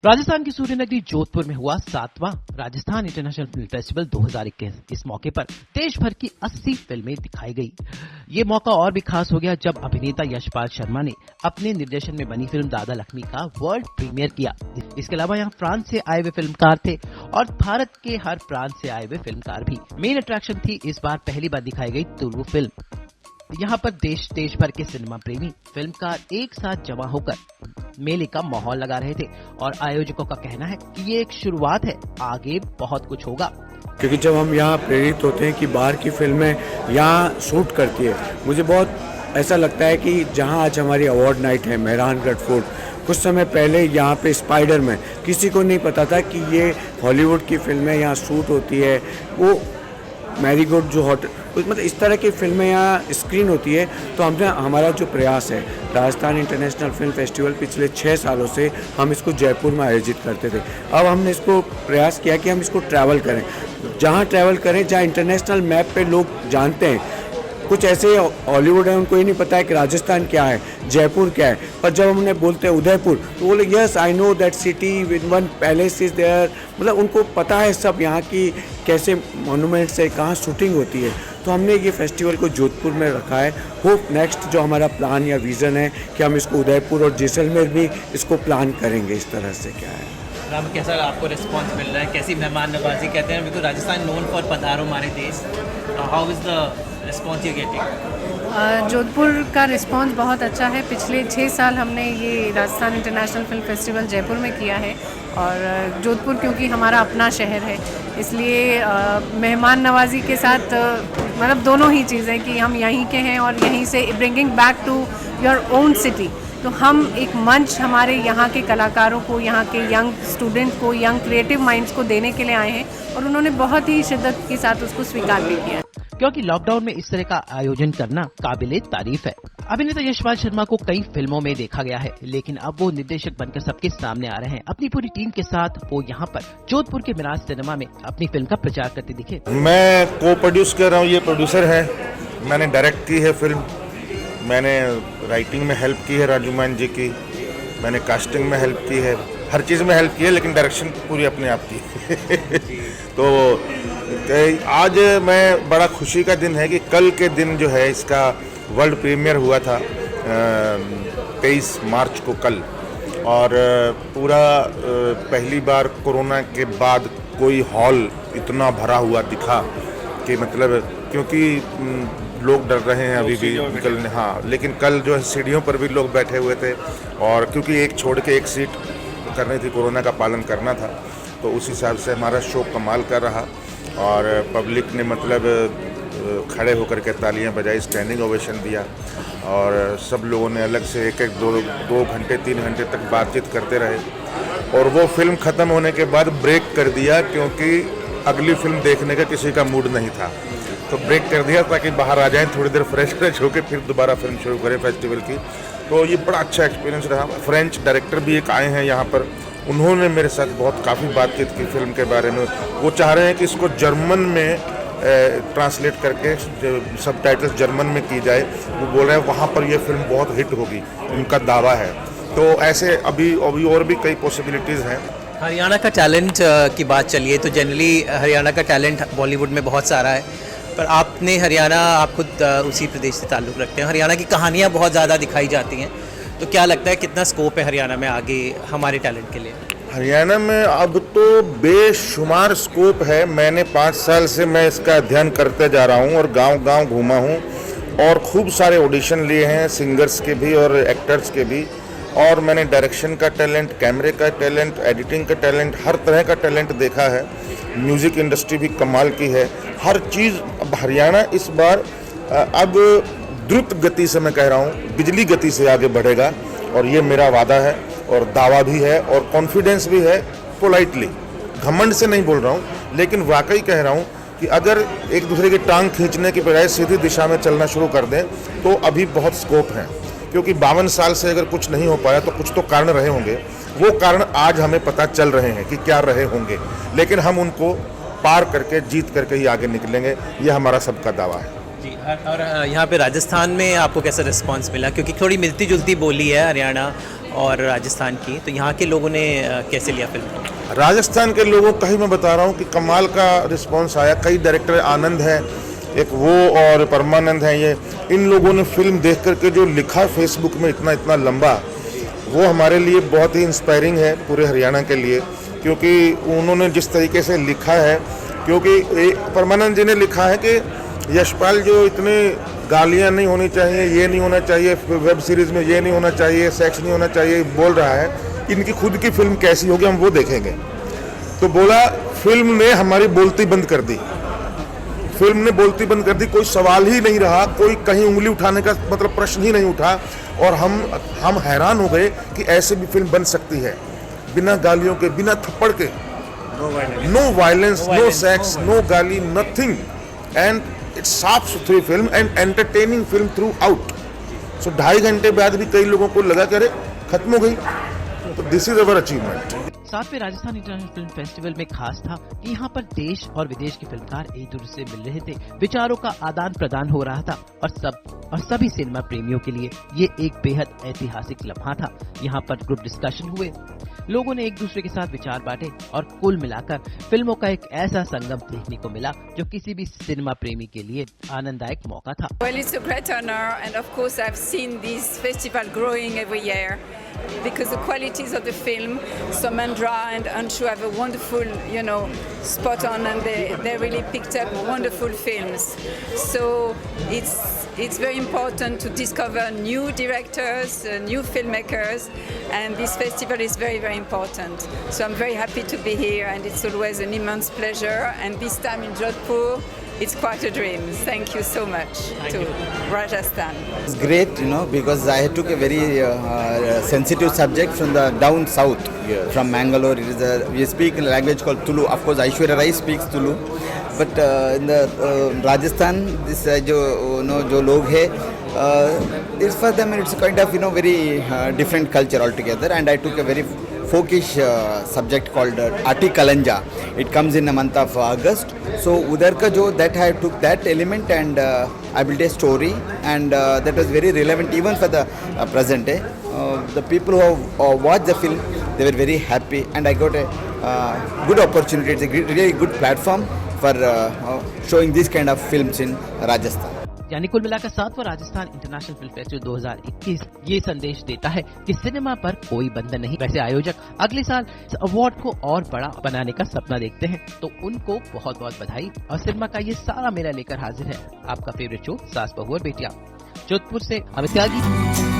राजस्थान की सूर्य नगरी जोधपुर में हुआ 7वां राजस्थान इंटरनेशनल फिल्म फेस्टिवल 2021। इस मौके पर देश भर की 80 फिल्में दिखाई गई। ये मौका और भी खास हो गया जब अभिनेता यशपाल शर्मा ने अपने निर्देशन में बनी फिल्म दादा लक्ष्मी का वर्ल्ड प्रीमियर किया। इसके अलावा यहाँ फ्रांस से आए हुए फिल्मकार थे और भारत के हर प्रांत से आए हुए फिल्मकार भी। मेन अट्रैक्शन थी इस बार पहली बार दिखाई गई तुलु फिल्म। यहाँ पर देश भर के सिनेमा प्रेमी फिल्मकार एक साथ जमा होकर मेले का माहौल लगा रहे थे और आयोजकों का कहना है कि ये एक शुरुआत है, आगे बहुत कुछ होगा। क्योंकि जब हम यहाँ प्रेरित होते हैं कि बाहर की फिल्में यहाँ शूट करती है, मुझे बहुत ऐसा लगता है कि जहाँ आज हमारी अवार्ड नाइट है मेहरानगढ़ फोर्ट, कुछ समय पहले यहाँ पे स्पाइडरमैन, किसी को नहीं पता था कि ये हॉलीवुड की फिल्में यहाँ शूट होती है। वो मैरीगोल्ड जो होटल, मतलब इस तरह की फिल्में यहाँ स्क्रीन होती है। तो हमने हमारा जो प्रयास है, राजस्थान इंटरनेशनल फिल्म फेस्टिवल पिछले 6 सालों से हम इसको जयपुर में आयोजित करते थे। अब हमने इसको प्रयास किया कि हम इसको ट्रैवल करें, जहाँ ट्रैवल करें जहाँ इंटरनेशनल मैप पे लोग जानते हैं। कुछ ऐसे हॉलीवुड है, उनको ही नहीं पता है कि राजस्थान क्या है, जयपुर क्या है, पर जब हमने बोलते हैं उदयपुर तो बोले yes I know that city with one palace is there. मतलब उनको पता है सब यहाँ की कैसे मॉन्यूमेंट्स है, कहाँ शूटिंग होती है। तो हमने ये फेस्टिवल को जोधपुर में रखा है। होप नेक्स्ट जो हमारा प्लान या विज़न है कि हम इसको उदयपुर और जैसलमेर भी इसको प्लान करेंगे। इस तरह से क्या है राम, कैसा आपको रिस्पांस मिल रहा है, कैसी मेहमान नवाजी कहते हैं बिल्कुल राजस्थान नोन फॉर पधारो हमारे देश, how is the response you getting? Jodhpur का रिस्पांस बहुत अच्छा है। पिछले 6 साल हमने ये Rajasthan international film festival Jaipur में किया है और जोधपुर क्योंकि हमारा अपना शहर है, इसलिए मेहमान नवाजी के साथ मतलब दोनों ही चीज़ें कि हम यहीं के हैं और यहीं से bringing back to your own city. तो हम एक मंच हमारे यहाँ के कलाकारों को, यहाँ के यंग स्टूडेंट को, यंग क्रिएटिव माइंड्स को देने के लिए आए हैं और उन्होंने बहुत ही शिद्दत के साथ उसको स्वीकार भी किया। क्योंकि लॉकडाउन में इस तरह का आयोजन करना काबिले तारीफ है। अभिनेता यशपाल शर्मा को कई फिल्मों में देखा गया है, लेकिन अब वो निर्देशक बनकर सबके सामने आ रहे हैं। अपनी पूरी टीम के साथ वो यहाँ पर जोधपुर के मिराज सिनेमा में अपनी फिल्म का प्रचार करते दिखे। मैं को प्रोड्यूस कर रहा हूँ, ये प्रोड्यूसर है, मैंने डायरेक्ट की है फिल्म, मैंने राइटिंग में हेल्प की है राजू मान जी की, मैंने कास्टिंग में हेल्प की है, हर चीज़ में हेल्प की है, लेकिन डायरेक्शन पूरी अपने आप की तो आज मैं बड़ा खुशी का दिन है कि कल के दिन जो है इसका वर्ल्ड प्रीमियर हुआ था 23 मार्च को कल। और पूरा पहली बार कोरोना के बाद कोई हॉल इतना भरा हुआ दिखा कि मतलब, क्योंकि लोग डर रहे हैं अभी भी निकलने। हाँ, लेकिन कल जो है सीढ़ियों पर भी लोग बैठे हुए थे और क्योंकि एक छोड़ के एक सीट करनी थी, कोरोना का पालन करना था, तो उस हिसाब से हमारा शो कमाल कर रहा और पब्लिक ने मतलब खड़े होकर के तालियां बजाई, स्टैंडिंग ओवेशन दिया और सब लोगों ने अलग से एक 2 घंटे 3 घंटे तक बातचीत करते रहे। और वो फिल्म ख़त्म होने के बाद ब्रेक कर दिया क्योंकि अगली फिल्म देखने का किसी का मूड नहीं था, तो ब्रेक कर दिया ताकि बाहर आ जाएं, थोड़ी देर फ्रेश होकर फिर दोबारा फिल्म शुरू करें फेस्टिवल की। तो ये बड़ा अच्छा एक्सपीरियंस रहा। फ्रेंच डायरेक्टर भी एक आए हैं यहाँ पर, उन्होंने मेरे साथ बहुत काफ़ी बातचीत की फिल्म के बारे में। वो चाह रहे हैं कि इसको जर्मन में ट्रांसलेट करके सबटाइटल्स जर्मन में की जाए। वो बोल रहे हैं वहाँ पर ये फिल्म बहुत हिट होगी, उनका दावा है। तो ऐसे अभी और भी कई पॉसिबिलिटीज़ हैं। हरियाणा का टैलेंट की बात चलिए तो जनरली हरियाणा का टैलेंट बॉलीवुड में बहुत सारा है, पर आपने हरियाणा, आप खुद उसी प्रदेश से ताल्लुक़ रखते हैं, हरियाणा की कहानियाँ बहुत ज़्यादा दिखाई जाती हैं, तो क्या लगता है कितना स्कोप है हरियाणा में आगे हमारे टैलेंट के लिए? हरियाणा में अब तो बेशुमार स्कोप है। मैंने 5 साल से मैं इसका अध्ययन करते जा रहा हूँ और गांव-गांव घूमा हूँ और खूब सारे ऑडिशन लिए हैं, सिंगर्स के भी और एक्टर्स के भी। और मैंने डायरेक्शन का टैलेंट, कैमरे का टैलेंट, एडिटिंग का टैलेंट, हर तरह का टैलेंट देखा है। म्यूज़िक इंडस्ट्री भी कमाल की है, हर चीज़। अब हरियाणा इस बार अब द्रुत गति से, मैं कह रहा हूँ बिजली गति से आगे बढ़ेगा और ये मेरा वादा है और दावा भी है और कॉन्फिडेंस भी है। पोलाइटली, घमंड से नहीं बोल रहा हूँ, लेकिन वाकई कह रहा हूँ कि अगर एक दूसरे की टांग खींचने की बजाय सीधी दिशा में चलना शुरू कर दें तो अभी बहुत स्कोप है। क्योंकि 52 साल से अगर कुछ नहीं हो पाया तो कुछ तो कारण रहे होंगे। वो कारण आज हमें पता चल रहे हैं कि क्या रहे होंगे, लेकिन हम उनको पार करके, जीत करके ही आगे निकलेंगे, ये हमारा सबका दावा है। जी, और यहाँ पे राजस्थान में आपको कैसा रिस्पांस मिला, क्योंकि थोड़ी मिलती जुलती बोली है हरियाणा और राजस्थान की, तो यहाँ के लोगों ने कैसे लिया फिल्म को? राजस्थान के लोगों का ही मैं बता रहा हूँ कि कमाल का रिस्पांस आया। कई डायरेक्टर, आनंद है एक, वो और परमानंद है, ये इन लोगों ने फिल्म देख करके जो लिखा फेसबुक में इतना इतना लंबा, वो हमारे लिए बहुत ही इंस्पायरिंग है पूरे हरियाणा के लिए, क्योंकि उन्होंने जिस तरीके से लिखा है, क्योंकि परमानंद जी ने लिखा है कि यशपाल जो इतने गालियां नहीं होनी चाहिए, ये नहीं होना चाहिए, वेब सीरीज में ये नहीं होना चाहिए, सेक्स नहीं होना चाहिए, बोल रहा है, इनकी खुद की फिल्म कैसी होगी हम वो देखेंगे। तो बोला, फिल्म ने हमारी बोलती बंद कर दी, फिल्म ने बोलती बंद कर दी, कोई सवाल ही नहीं रहा, कोई कहीं उंगली उठाने का मतलब प्रश्न ही नहीं उठा, और हम हैरान हो गए कि ऐसे भी फिल्म बन सकती है, बिना गालियों के, बिना थप्पड़ के, no violence, no sex, no गाली, नथिंग, एंड इट्स साफ सुथरी film and entertaining film throughout. So 2.5 घंटे बाद भी कई लोगों को लगा कि अरे खत्म हो गई, तो दिस इज अवर अचीवमेंट। 7वें राजस्थान इंटरनेशनल फिल्म फेस्टिवल में खास था कि यहाँ पर देश और विदेश के फिल्मकार एक दूसरे से मिल रहे थे, विचारों का आदान प्रदान हो रहा था, और सभी सिनेमा प्रेमियों के लिए ये एक बेहद ऐतिहासिक लम्हा था। यहाँ पर ग्रुप डिस्कशन हुए, लोगों ने एक दूसरे के साथ विचार बांटे, और कुल मिलाकर फिल्मों का एक ऐसा संगम देखने को मिला जो किसी भी सिनेमा प्रेमी के लिए आनंददायक मौका था। Well, it's a great honor, and of course I've seen this festival growing every year because the qualities of the film, Somendra and Anshu have a wonderful, spot on, and they really picked up wonderful films. So it's very important to discover new directors, new filmmakers, and this festival is very, very important. So I'm very happy to be here, and it's always an immense pleasure, and this time in Jodhpur, it's quite a dream. Thank you so much to Rajasthan. It's great, because I took a very sensitive subject from the down south, from Mangalore. We speak a language called Tulu. Of course, Aishwarya Rai speaks Tulu, but in the Rajasthan, this जो लोग है, it's for them it's kind of very different culture altogether, and I took a very folkish subject called Ati Kalanja. It comes in the month of August. So udhar ka jo that I took that element and I built a story, and that was very relevant even for the present day. The people who have watched the film, they were very happy, and I got a good opportunity. It's a really good platform for showing these kind of films in Rajasthan. यानी कुल मिलाकर 7वां Rajasthan international film festival 2021 ये संदेश देता है कि cinema पर कोई बंधन नहीं। वैसे आयोजक अगले साल इस अवार्ड को और बड़ा बनाने का सपना देखते हैं, तो उनको बहुत बहुत बधाई। और सिनेमा का ये सारा मेला लेकर हाजिर है आपका फेवरेट शो सास बहू और बेटियां। जोधपुर से अमित त्यागी।